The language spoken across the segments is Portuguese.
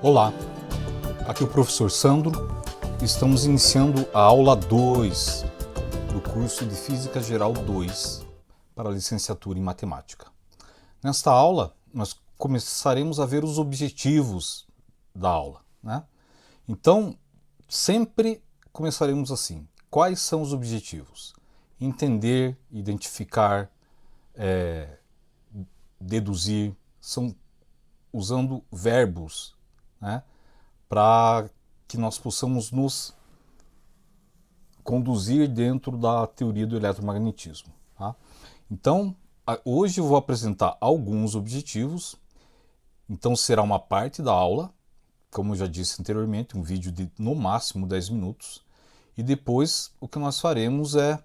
Olá, aqui é o professor Sandro. Estamos iniciando a aula 2 do curso de Física Geral 2 para a licenciatura em Matemática. Nesta aula, nós começaremos a ver os objetivos da aula, né? Então, sempre começaremos assim. Quais são os objetivos? Entender, identificar, deduzir, são usando verbos, né, para que nós possamos nos conduzir dentro da teoria do eletromagnetismo. Tá? Então, hoje eu vou apresentar alguns objetivos, então será uma parte da aula, como eu já disse anteriormente, um vídeo de no máximo 10 minutos, e depois o que nós faremos é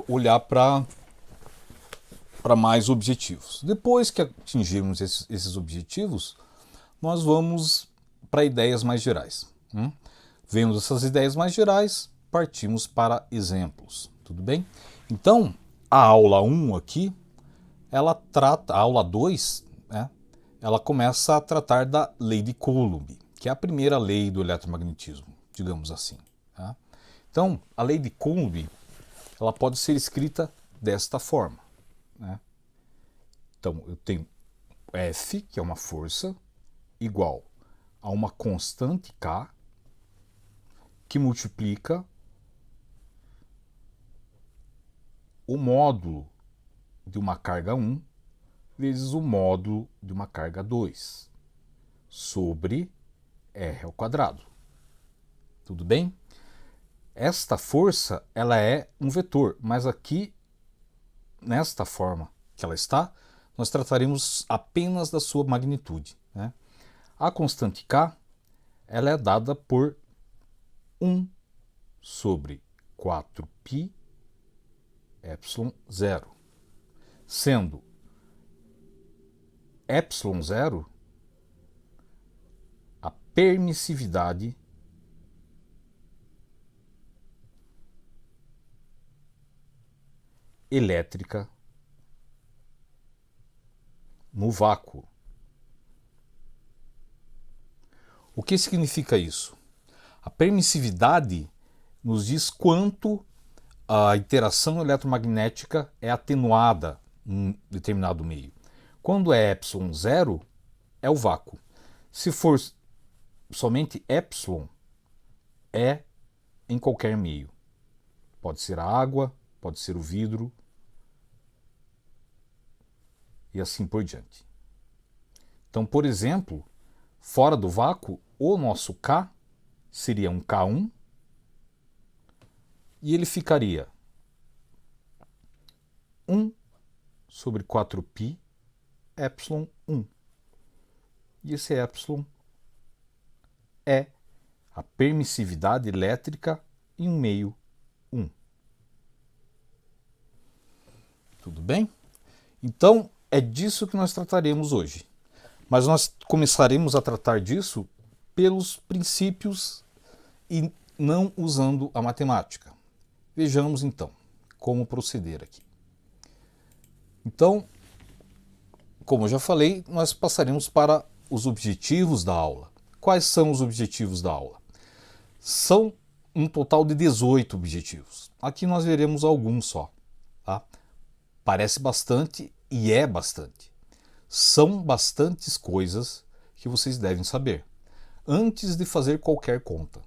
olhar para mais objetivos. Depois que atingirmos esses objetivos, nós vamos para ideias mais gerais. Vendo essas ideias mais gerais, partimos para exemplos. Tudo bem? Então, a aula 1 aqui, ela trata, a aula 2, né, ela começa a tratar da lei de Coulomb, que é a primeira lei do eletromagnetismo, digamos assim. Tá? Então, a lei de Coulomb, ela pode ser escrita desta forma. Né? Então, eu tenho F, que é uma força, igual a uma constante K, que multiplica o módulo de uma carga 1 vezes o módulo de uma carga 2, sobre R ao quadrado. Tudo bem? Esta força, ela é um vetor, mas aqui, nesta forma que ela está, nós trataremos apenas da sua magnitude. Né? A constante K, ela é dada por 1 sobre 4π epsilon zero, sendo epsilon zero a permissividade elétrica no vácuo. O que significa isso? A permissividade nos diz quanto a interação eletromagnética é atenuada em determinado meio. Quando é epsilon zero, é o vácuo. Se for somente epsilon, é em qualquer meio. Pode ser a água, pode ser o vidro e assim por diante. Então, por exemplo, fora do vácuo, o nosso K seria um K1 e ele ficaria 1 sobre 4π epsilon 1. E esse epsilon é a permissividade elétrica em um meio 1. Tudo bem? Então, é disso que nós trataremos hoje. Mas nós começaremos a tratar disso pelos princípios e não usando a matemática. Vejamos então como proceder aqui. Então, como eu já falei, nós passaremos para os objetivos da aula. Quais são os objetivos da aula? São um total de 18 objetivos. Aqui nós veremos alguns só. Tá? Parece bastante e é bastante. São bastantes coisas que vocês devem saber antes de fazer qualquer conta.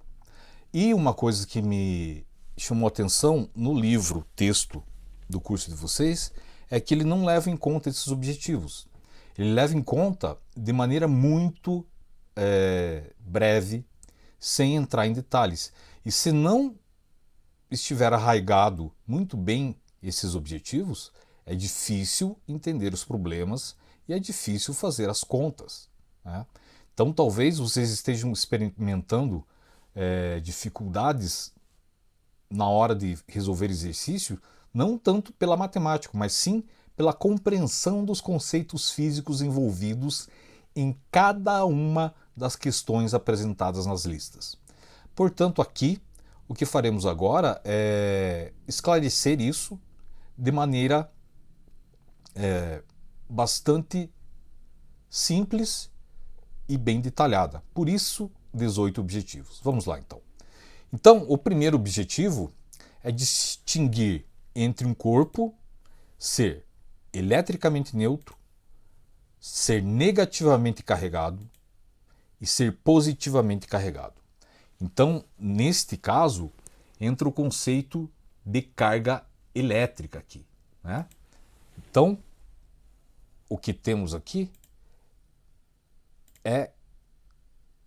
E uma coisa que me chamou a atenção no livro, texto do curso de vocês, é que ele não leva em conta esses objetivos. Ele leva em conta de maneira muito breve, sem entrar em detalhes. E se não estiver arraigado muito bem esses objetivos, é difícil entender os problemas e é difícil fazer as contas. Né? Então talvez vocês estejam experimentando dificuldades na hora de resolver exercício, não tanto pela matemática, mas sim pela compreensão dos conceitos físicos envolvidos em cada uma das questões apresentadas nas listas. Portanto, aqui, o que faremos agora é esclarecer isso de maneira bastante simples e bem detalhada. Por isso, 18 objetivos. Vamos lá, então. Então, o primeiro objetivo é distinguir entre um corpo ser eletricamente neutro, ser negativamente carregado e ser positivamente carregado. Então, neste caso, entra o conceito de carga elétrica aqui, né? Então, o que temos aqui é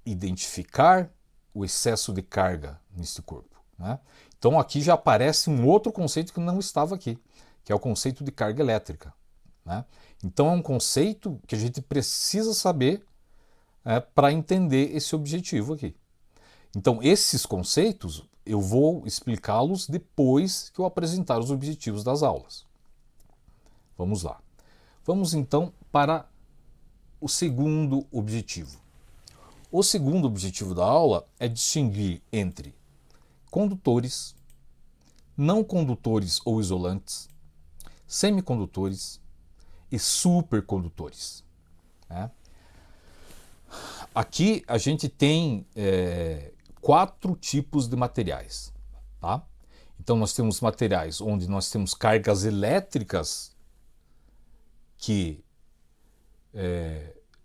identificar o excesso de carga nesse corpo, né? Então, aqui já aparece um outro conceito que não estava aqui, que é o conceito de carga elétrica, né? Então, é um conceito que a gente precisa saber para entender esse objetivo aqui. Então, esses conceitos eu vou explicá-los depois que eu apresentar os objetivos das aulas. Vamos lá. Vamos então para o segundo objetivo. O segundo objetivo da aula é distinguir entre condutores, não condutores ou isolantes, semicondutores e supercondutores, né? Aqui a gente tem 4 tipos de materiais, tá? Então nós temos materiais onde nós temos cargas elétricas que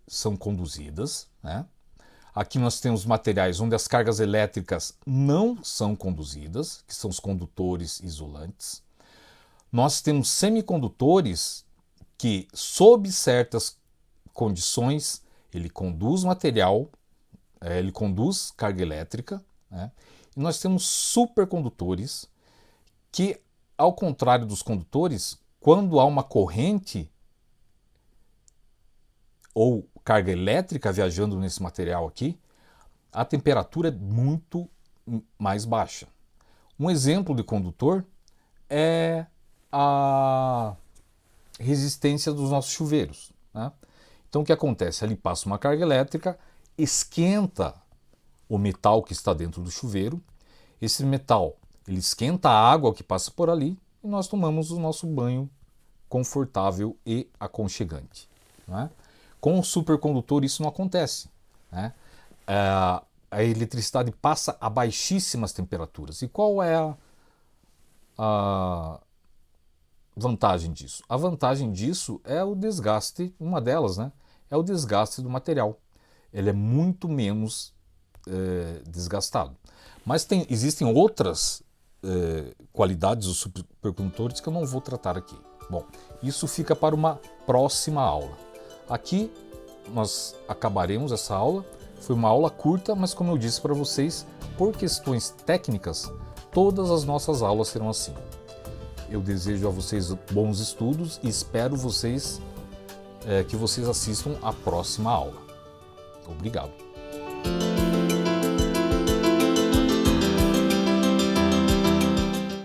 são conduzidas, né? Aqui nós temos materiais onde as cargas elétricas não são conduzidas, que são os condutores isolantes. Nós temos semicondutores que, sob certas condições, ele conduz material, ele conduz carga elétrica, né? E nós temos supercondutores que, ao contrário dos condutores, quando há uma corrente ou carga elétrica viajando nesse material aqui, a temperatura é muito mais baixa. Um exemplo de condutor é a resistência dos nossos chuveiros, né? Então o que acontece? Ali passa uma carga elétrica, esquenta o metal que está dentro do chuveiro, esse metal ele esquenta a água que passa por ali e nós tomamos o nosso banho confortável e aconchegante, né? Com o supercondutor isso não acontece, né? A eletricidade passa a baixíssimas temperaturas. E qual é a vantagem disso? A vantagem disso é o desgaste, uma delas, né? É o desgaste do material. Ele é muito menos desgastado. Mas existem outras qualidades dos supercondutores que eu não vou tratar aqui. Bom, isso fica para uma próxima aula. Aqui nós acabaremos essa aula. Foi uma aula curta, mas como eu disse para vocês, por questões técnicas, todas as nossas aulas serão assim. Eu desejo a vocês bons estudos e espero que vocês assistam à próxima aula. Obrigado.